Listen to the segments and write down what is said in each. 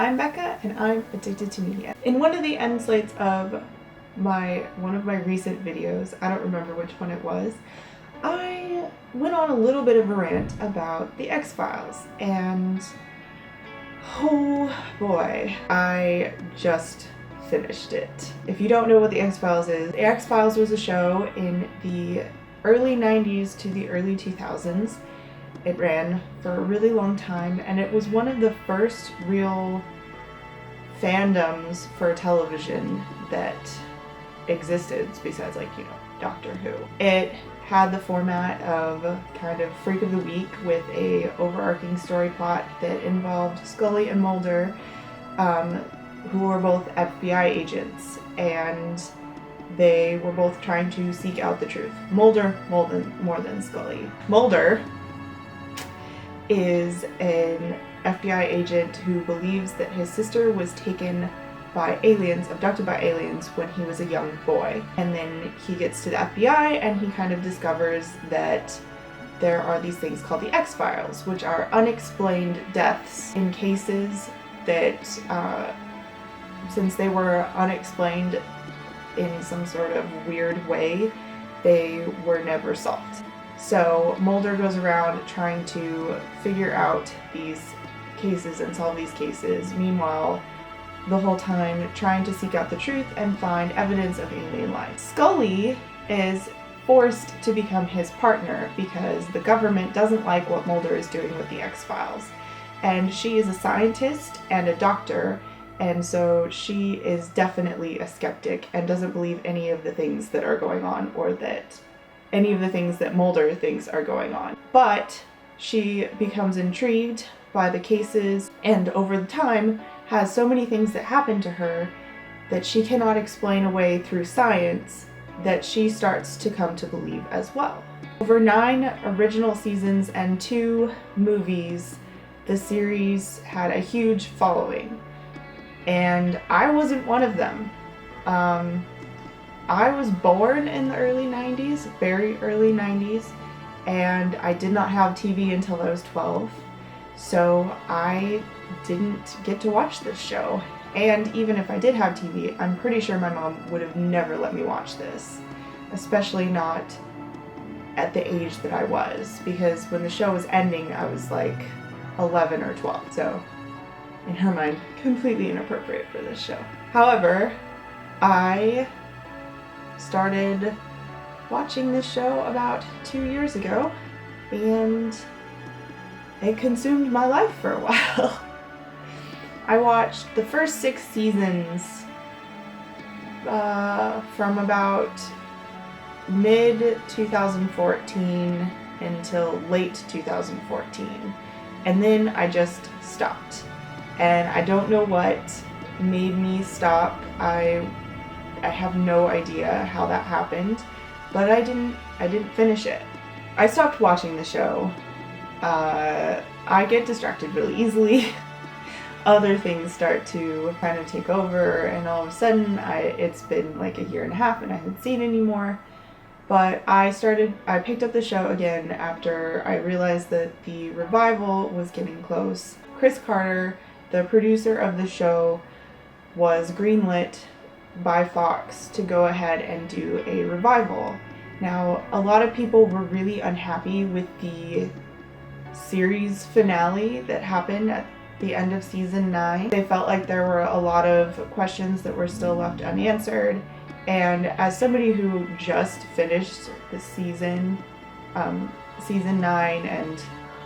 I'm Becca and I'm addicted to media. In one of the end slates of one of my recent videos, I don't remember which one it was, I went on a little bit of a rant about the X-Files, and oh boy, I just finished it. If you don't know what the X-Files is, the X-Files was a show in the early 90s to the early 2000s. It ran for a really long time, and it was one of the first real fandoms for television that existed, besides Doctor Who. It had the format of kind of Freak of the Week with a overarching story plot that involved Scully and Mulder, who were both FBI agents, and they were both trying to seek out the truth. Mulder more than Scully. Mulder is an FBI agent who believes that his sister was taken by aliens, abducted by aliens, when he was a young boy. And then he gets to the FBI and he kind of discovers that there are these things called the X-Files, which are unexplained deaths in cases that, since they were unexplained in some sort of weird way, they were never solved. So Mulder goes around trying to figure out these cases and solve these cases, meanwhile the whole time trying to seek out the truth and find evidence of alien life. Scully is forced to become his partner because the government doesn't like what Mulder is doing with the X-Files. And she is a scientist and a doctor, and so she is definitely a skeptic and doesn't believe any of the things that are going on, or that any of the things that Mulder thinks are going on. But she becomes intrigued by the cases, and over the time has so many things that happen to her that she cannot explain away through science that she starts to come to believe as well. Over 9 original seasons and 2 movies, the series had a huge following, and I wasn't one of them. I was born in the early 90s, very early 90s, and I did not have TV until I was 12, so I didn't get to watch this show. And even if I did have TV, I'm pretty sure my mom would have never let me watch this, especially not at the age that I was, because when the show was ending, I was like 11 or 12, so in her mind, completely inappropriate for this show. However, I started watching this show about 2 years ago, and it consumed my life for a while. I watched the first 6 seasons from about mid-2014 until late 2014, and then I just stopped. And I don't know what made me stop. I have no idea how that happened, but I didn't finish it. I stopped watching the show. I get distracted really easily. Other things start to kind of take over, and all of a sudden it's been like a year and a half and I haven't seen anymore. But I picked up the show again after I realized that the revival was getting close. Chris Carter, the producer of the show, was greenlit by Fox to go ahead and do a revival. Now, a lot of people were really unhappy with the series finale that happened at the end of season 9. They felt like there were a lot of questions that were still left unanswered, and as somebody who just finished the season 9 and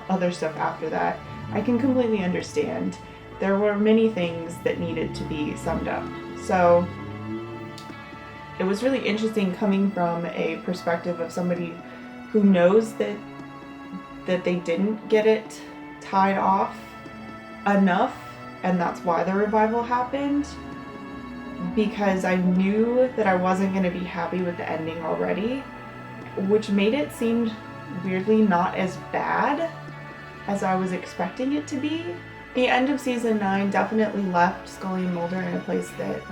other stuff after that, I can completely understand. There were many things that needed to be summed up. So it was really interesting coming from a perspective of somebody who knows that they didn't get it tied off enough, and that's why the revival happened, because I knew that I wasn't going to be happy with the ending already, which made it seem weirdly not as bad as I was expecting it to be. The end of season 9 definitely left Scully and Mulder in a place that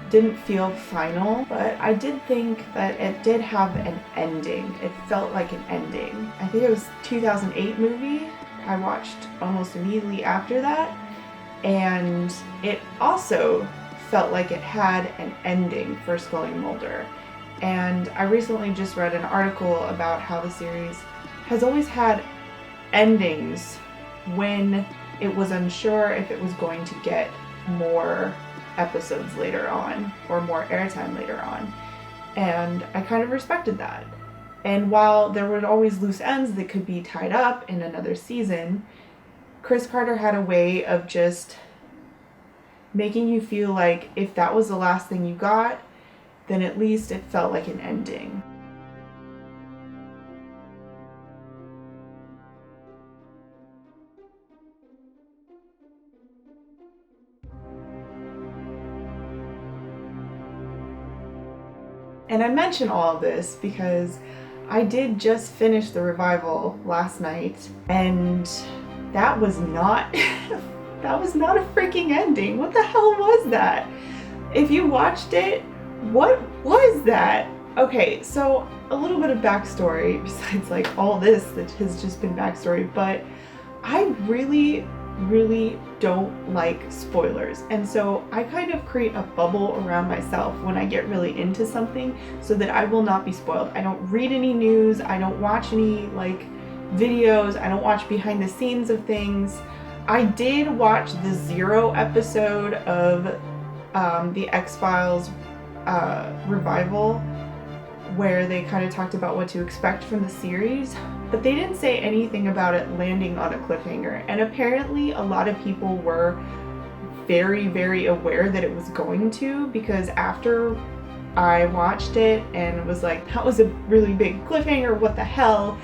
didn't feel final, but I did think that it did have an ending. It felt like an ending. I think it was 2008 movie I watched almost immediately after that, And it also felt like it had an ending for Scully and Mulder. And I recently just read an article about how the series has always had endings when it was unsure if it was going to get more episodes later on or more airtime later on. And I kind of respected that. And while there were always loose ends that could be tied up in another season, Chris Carter had a way of just making you feel like if that was the last thing you got, then at least it felt like an ending. And I mention all of this because I did just finish the revival last night, and that was not that was not a freaking ending. What the hell was that? If you watched it, what was that? Okay, so a little bit of backstory besides like all this that has just been backstory, but I really don't like spoilers, and so I kind of create a bubble around myself when I get really into something so that I will not be spoiled. I don't read any news, I don't watch any like videos, I don't watch behind the scenes of things. I did watch the 0 episode of the X-Files revival where they kind of talked about what to expect from the series, but they didn't say anything about it landing on a cliffhanger. And apparently a lot of people were very aware that it was going to, because after I watched it and was like, that was a really big cliffhanger, what the hell?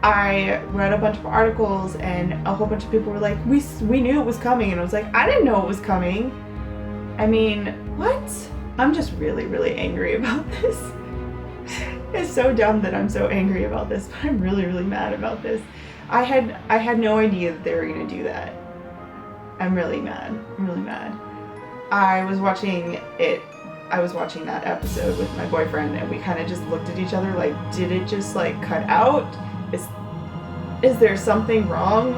I read a bunch of articles and a whole bunch of people were like, we knew it was coming, and I was like, I didn't know it was coming. I mean, what? I'm just really angry about this. It's so dumb that I'm so angry about this, but I'm really mad about this. I had no idea that they were gonna do that. I'm really mad. I was watching that episode with my boyfriend, and we kind of just looked at each other like, did it just like cut out? Is there something wrong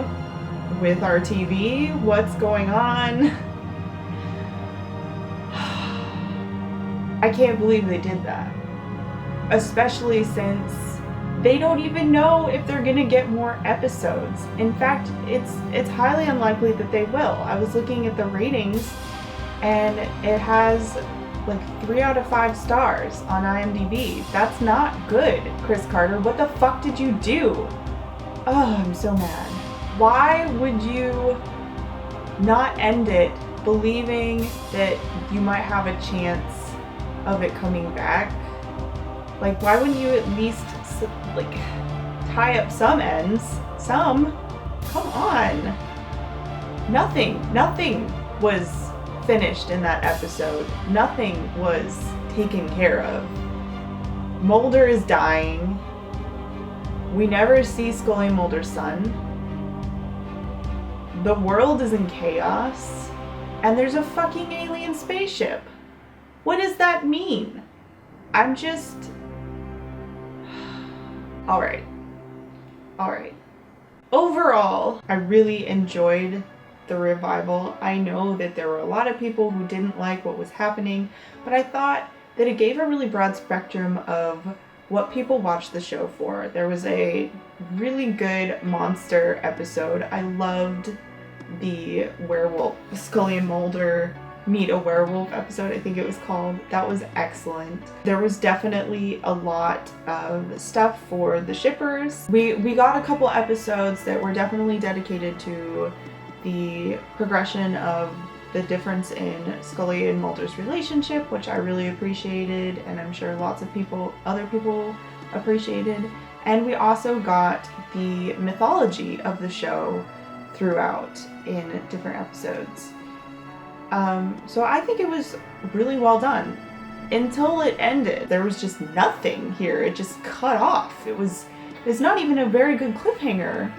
with our TV? What's going on? I can't believe they did that. Especially since they don't even know if they're gonna get more episodes. In fact, it's highly unlikely that they will. I was looking at the ratings and it has like 3 out of 5 stars on IMDb. That's not good, Chris Carter. What the fuck did you do? Oh, I'm so mad. Why would you not end it believing that you might have a chance of it coming back? Like, why wouldn't you at least, like, tie up some ends? Some? Come on. Nothing was finished in that episode. Nothing was taken care of. Mulder is dying. We never see Scully and Mulder's son. The world is in chaos. And there's a fucking alien spaceship. What does that mean? I'm just... Alright. Overall, I really enjoyed the revival. I know that there were a lot of people who didn't like what was happening, but I thought that it gave a really broad spectrum of what people watch the show for. There was a really good monster episode. I loved the werewolf, Scully and Mulder Meet a Werewolf episode, I think it was called. That was excellent. There was definitely a lot of stuff for the shippers. We got a couple episodes that were definitely dedicated to the progression of the difference in Scully and Mulder's relationship, which I really appreciated, and I'm sure lots of other people appreciated. And we also got the mythology of the show throughout in different episodes. So I think it was really well done. Until it ended, there was just nothing here. It just cut off. It's not even a very good cliffhanger.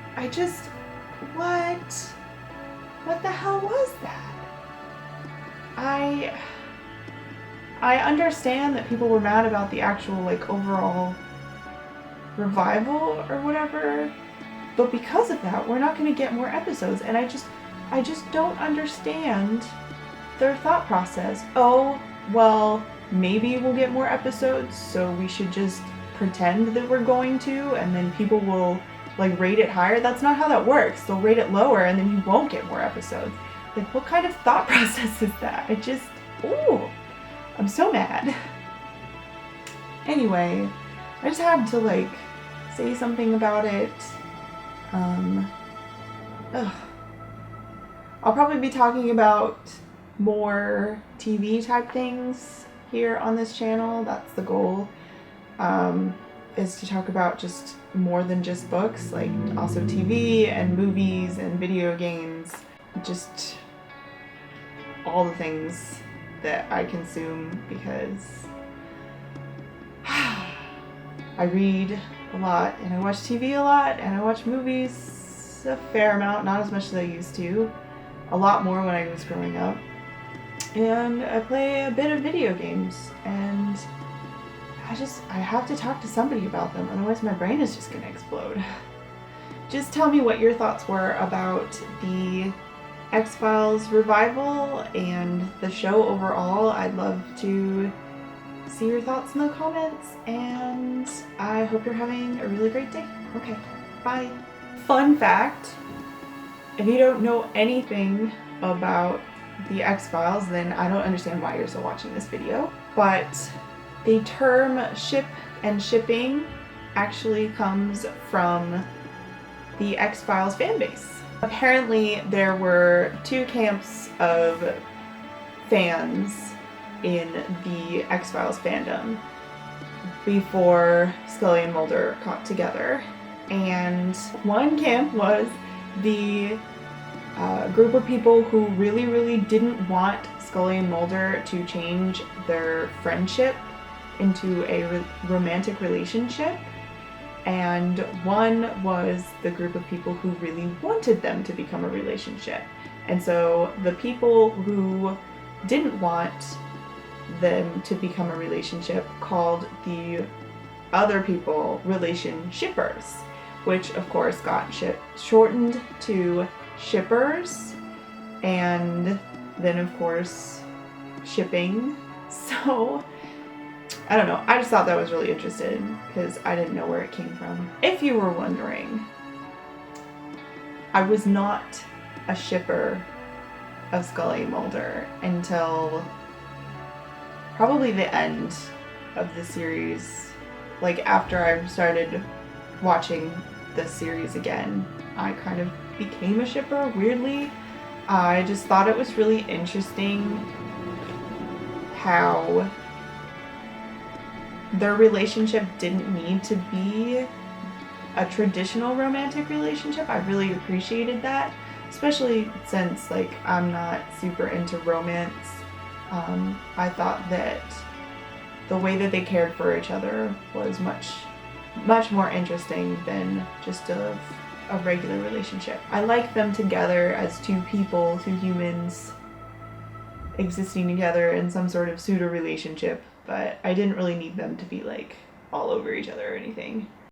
What the hell was that? I understand that people were mad about the actual, like, overall revival or whatever, but because of that, we're not going to get more episodes, and I I just don't understand their thought process. Oh, well, maybe we'll get more episodes, so we should just pretend that we're going to, and then people will like rate it higher. That's not how that works. They'll rate it lower and then you won't get more episodes. Like, what kind of thought process is that? Ooh, I'm so mad. Anyway, I just had to like say something about it. I'll probably be talking about more TV type things here on this channel. That's the goal. Is to talk about just more than just books, like also TV and movies and video games, just all the things that I consume, because I read a lot and I watch TV a lot and I watch movies a fair amount, not as much as I used to, a lot more when I was growing up, and I play a bit of video games, and I have to talk to somebody about them, otherwise my brain is just gonna explode. Just tell me what your thoughts were about the X-Files revival and the show overall. I'd love to see your thoughts in the comments, and I hope you're having a really great day. Okay, bye. Fun fact, if you don't know anything about the X-Files, then I don't understand why you're still watching this video, but the term ship and shipping actually comes from the X-Files fanbase. Apparently there were two camps of fans in the X-Files fandom before Scully and Mulder got together, and one camp was the group of people who really didn't want Scully and Mulder to change their friendship into a romantic relationship, and one was the group of people who really wanted them to become a relationship. And so the people who didn't want them to become a relationship called the other people relation shippers, which of course got shortened to shippers, and then of course shipping. So I don't know, I just thought that was really interesting because I didn't know where it came from. If you were wondering, I was not a shipper of Scully and Mulder until probably the end of the series. Like, after I started watching the series again, I kind of became a shipper, weirdly. I just thought it was really interesting how their relationship didn't need to be a traditional romantic relationship. I really appreciated that, especially since like I'm not super into romance. I thought that the way that they cared for each other was much more interesting than just a regular relationship. I like them together as two people, two humans existing together in some sort of pseudo relationship, but I didn't really need them to be like all over each other or anything.